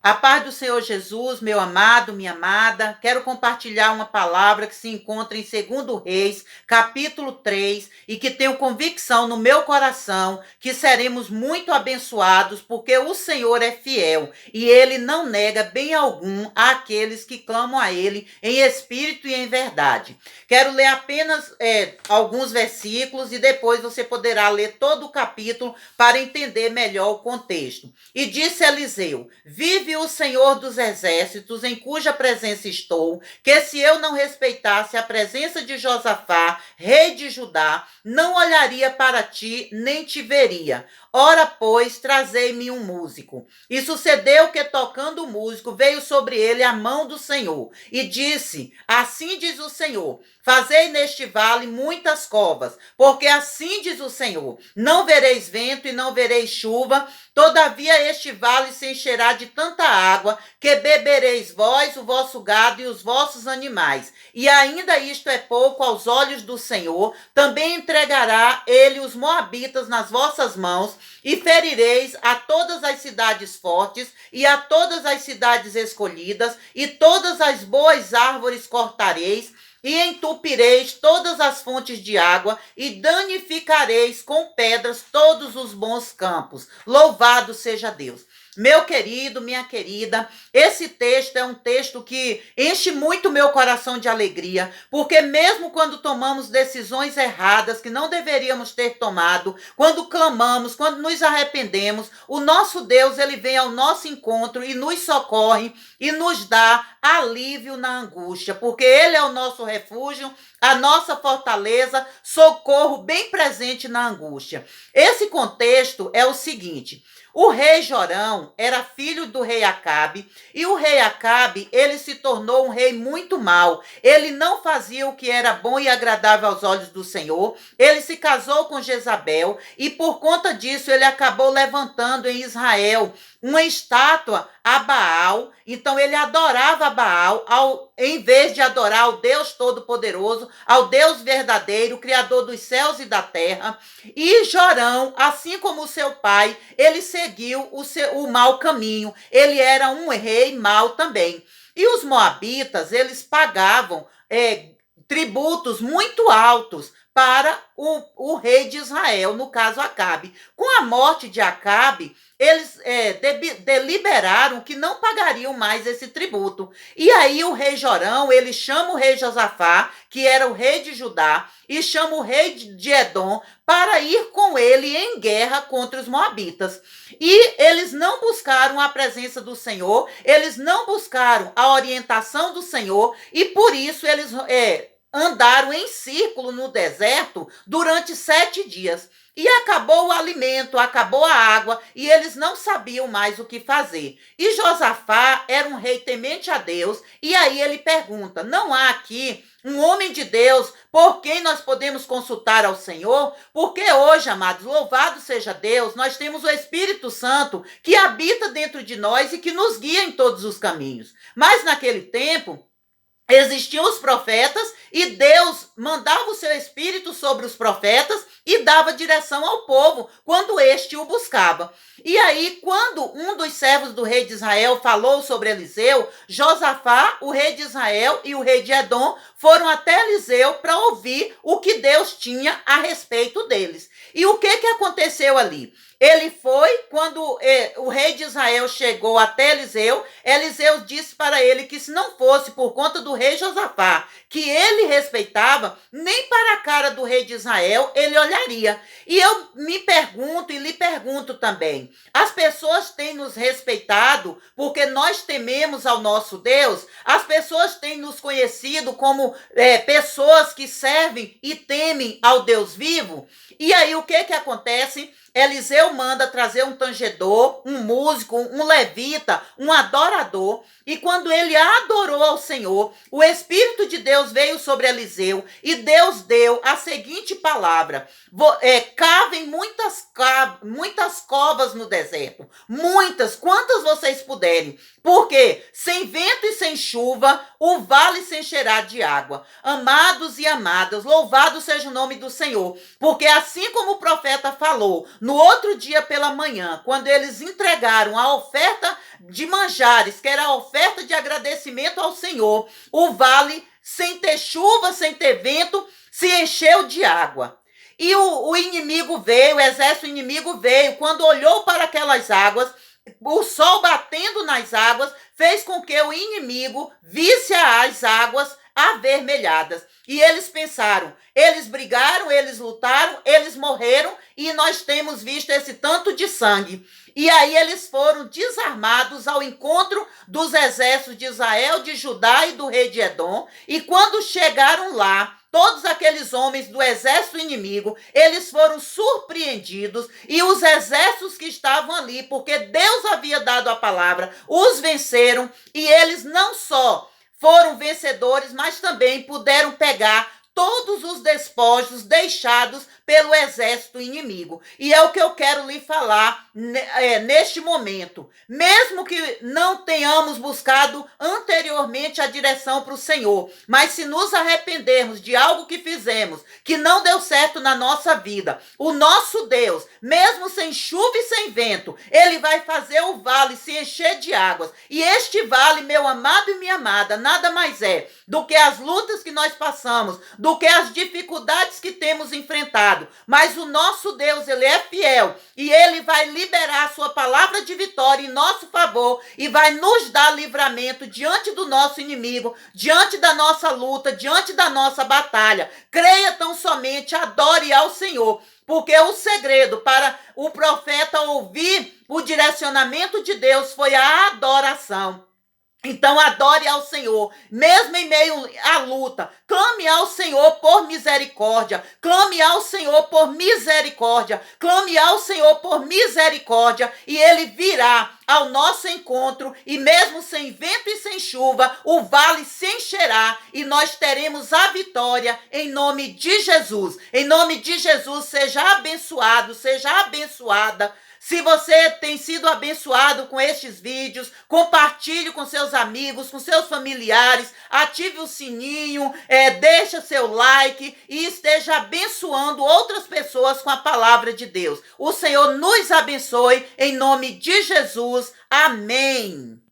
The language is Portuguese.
A paz do Senhor Jesus, meu amado, minha amada, quero compartilhar uma palavra que se encontra em 2 Reis, capítulo 3, e que tenho convicção no meu coração que seremos muito abençoados, porque o Senhor é fiel e ele não nega bem algum àqueles que clamam a ele em espírito e em verdade. Quero ler apenas alguns versículos e depois você poderá ler todo o capítulo para entender melhor o contexto. E disse Eliseu: vive o Senhor dos exércitos, em cuja presença estou, que se eu não respeitasse a presença de Josafá, rei de Judá, não olharia para ti, nem te veria. Ora, pois, trazei-me um músico. E sucedeu que, tocando o músico, veio sobre ele a mão do Senhor. E disse: assim diz o Senhor, fazei neste vale muitas covas, porque assim diz o Senhor, não vereis vento e não vereis chuva, todavia este vale se encherá de tanta água, que bebereis vós, o vosso gado e os vossos animais. E ainda isto é pouco aos olhos do Senhor, também entregará ele os moabitas nas vossas mãos, e ferireis a todas as cidades fortes, e a todas as cidades escolhidas, e todas as boas árvores cortareis, e entupireis todas as fontes de água, e danificareis com pedras todos os bons campos. Louvado seja Deus. Meu querido, minha querida, esse texto é um texto que enche muito meu coração de alegria, porque mesmo quando tomamos decisões erradas que não deveríamos ter tomado, quando clamamos, quando nos arrependemos, o nosso Deus, ele vem ao nosso encontro e nos socorre e nos dá alívio na angústia, porque ele é o nosso refúgio, a nossa fortaleza, socorro bem presente na angústia. Esse contexto é o seguinte: o rei Jorão era filho do rei Acabe, e o rei Acabe, ele se tornou um rei muito mau. Ele não fazia o que era bom e agradável aos olhos do Senhor. Ele se casou com Jezabel, e por conta disso ele acabou levantando em Israel uma estátua a Baal. Então ele adorava Baal, em vez de adorar ao Deus Todo-Poderoso, ao Deus verdadeiro, Criador dos céus e da terra. E Jorão, assim como o seu pai, ele seguiu o mau caminho. Ele era um rei mau também. E os moabitas, eles pagavam tributos muito altos para o rei de Israel, no caso Acabe. Com a morte de Acabe, eles deliberaram que não pagariam mais esse tributo. E aí o rei Jorão, ele chama o rei Josafá, que era o rei de Judá, e chama o rei de Edom para ir com ele em guerra contra os moabitas. E eles não buscaram a presença do Senhor, eles não buscaram a orientação do Senhor, e por isso eles andaram em círculo no deserto durante 7 dias. E acabou o alimento, acabou a água, e eles não sabiam mais o que fazer. E Josafá era um rei temente a Deus, e aí ele pergunta: não há aqui um homem de Deus por quem nós podemos consultar ao Senhor? Porque hoje, amados, louvado seja Deus, nós temos o Espírito Santo que habita dentro de nós e que nos guia em todos os caminhos. Mas naquele tempo, existiam os profetas e Deus mandava o seu espírito sobre os profetas e dava direção ao povo quando este o buscava. E aí, quando um dos servos do rei de Israel falou sobre Eliseu, Josafá, o rei de Israel, e o rei de Edom foram até Eliseu para ouvir o que Deus tinha a respeito deles. E o que aconteceu ali? Ele foi, quando o rei de Israel chegou até Eliseu, Eliseu disse para ele que se não fosse por conta do rei Josafá, que ele respeitava, nem para a cara do rei de Israel ele olharia. E eu me pergunto e lhe pergunto também, as pessoas têm nos respeitado porque nós tememos ao nosso Deus? As pessoas têm nos conhecido como pessoas que servem e temem ao Deus vivo? E aí o que acontece? Eliseu manda trazer um tangedor, um músico, um levita, um adorador. E quando ele adorou ao Senhor, o Espírito de Deus veio sobre Eliseu e Deus deu a seguinte palavra: cavem muitas covas no deserto. Muitas, quantas vocês puderem. Porque sem vento e sem chuva, o vale se encherá de água. Amados e amadas, louvado seja o nome do Senhor. Porque assim como o profeta falou, No outro dia pela manhã, quando eles entregaram a oferta de manjares, que era a oferta de agradecimento ao Senhor, o vale, sem ter chuva, sem ter vento, se encheu de água. E o inimigo veio, o exército inimigo veio, quando olhou para aquelas águas, o sol batendo nas águas fez com que o inimigo visse as águas avermelhadas. E eles pensaram, eles brigaram, eles lutaram, eles morreram e nós temos visto esse tanto de sangue. E aí eles foram desarmados ao encontro dos exércitos de Israel, de Judá e do rei de Edom. E quando chegaram lá, todos aqueles homens do exército inimigo, eles foram surpreendidos e os exércitos que estavam ali, porque Deus havia dado a palavra, os venceram e eles não só foram vencedores, mas também puderam pegar todos os despojos deixados pelo exército inimigo. E é o que eu quero lhe falar neste momento. Mesmo que não tenhamos buscado anteriormente a direção para o Senhor, mas se nos arrependermos de algo que fizemos, que não deu certo na nossa vida, o nosso Deus, mesmo sem chuva e sem vento, Ele vai fazer o vale se encher de águas. E este vale, meu amado e minha amada, nada mais é do que as lutas que nós passamos, do que as dificuldades que temos enfrentado. Mas o nosso Deus, Ele é fiel e Ele vai liberar a sua palavra de vitória em nosso favor e vai nos dar livramento diante do nosso inimigo, diante da nossa luta, diante da nossa batalha. Creia tão somente, adore ao Senhor, porque o segredo para o profeta ouvir o direcionamento de Deus foi a adoração. Então adore ao Senhor, mesmo em meio à luta. Clame ao Senhor por misericórdia. Clame ao Senhor por misericórdia. Clame ao Senhor por misericórdia. E Ele virá ao nosso encontro. E mesmo sem vento e sem chuva, o vale se encherá. E nós teremos a vitória em nome de Jesus. Em nome de Jesus, seja abençoado, seja abençoada. Se você tem sido abençoado com estes vídeos, compartilhe com seus amigos, com seus familiares, ative o sininho, deixa seu like e esteja abençoando outras pessoas com a palavra de Deus. O Senhor nos abençoe em nome de Jesus. Amém.